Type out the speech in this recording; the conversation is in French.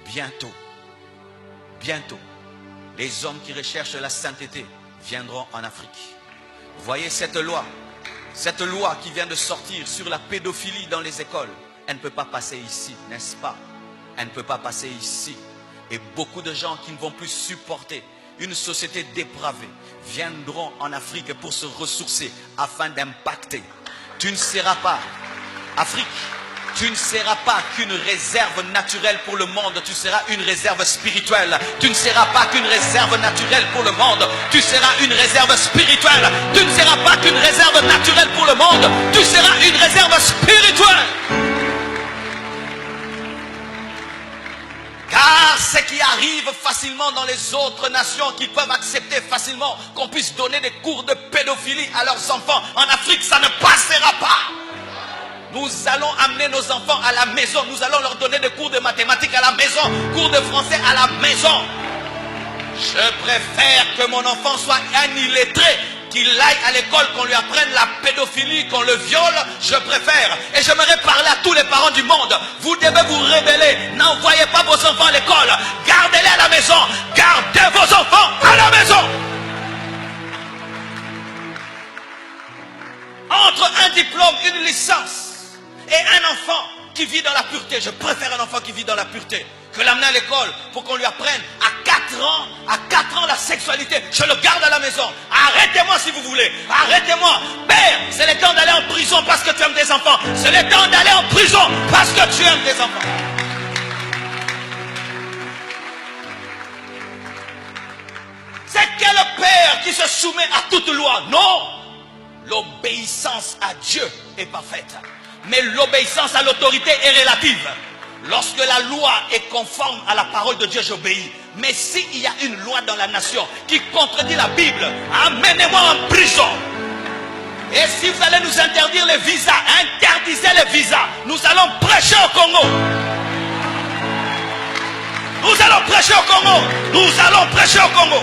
bientôt, bientôt, les hommes qui recherchent la sainteté viendront en Afrique. Voyez cette loi qui vient de sortir sur la pédophilie dans les écoles. Elle ne peut pas passer ici, n'est-ce pas? Elle ne peut pas passer ici. Et beaucoup de gens qui ne vont plus supporter une société dépravée viendront en Afrique pour se ressourcer afin d'impacter. Tu ne seras pas, Afrique, tu ne seras pas qu'une réserve naturelle pour le monde, tu seras une réserve spirituelle. Tu ne seras pas qu'une réserve naturelle pour le monde, tu seras une réserve spirituelle. Tu ne seras pas qu'une réserve naturelle pour le monde, tu seras une réserve spirituelle. Car ce qui arrive facilement dans les autres nations qui peuvent accepter facilement qu'on puisse donner des cours de pédophilie à leurs enfants, en Afrique ça ne passera pas. Nous allons amener nos enfants à la maison. Nous allons leur donner des cours de mathématiques à la maison, cours de français à la maison. Je préfère que mon enfant soit un illettré, qu'il aille à l'école, qu'on lui apprenne la pédophilie, qu'on le viole. Je préfère. Et j'aimerais parler à tous les parents du monde. Vous devez vous rébeller. N'envoyez pas vos enfants à l'école. Gardez-les à la maison. Gardez vos enfants à la maison. Entre un diplôme, une licence et un enfant qui vit dans la pureté, je préfère un enfant qui vit dans la pureté que l'amener à l'école pour qu'on lui apprenne à 4 ans la sexualité. Je le garde à la maison. Arrêtez-moi si vous voulez. Arrêtez-moi. Père, c'est le temps d'aller en prison parce que tu aimes tes enfants. C'est le temps d'aller en prison parce que tu aimes tes enfants. C'est quel père qui se soumet à toute loi? Non. L'obéissance à Dieu est parfaite. Mais l'obéissance à l'autorité est relative. Lorsque la loi est conforme à la parole de Dieu, j'obéis. Mais s'il y a une loi dans la nation qui contredit la Bible, amenez-moi en prison. Et si vous allez nous interdire les visas, interdisez les visas. Nous allons prêcher au Congo. Nous allons prêcher au Congo. Nous allons prêcher au Congo.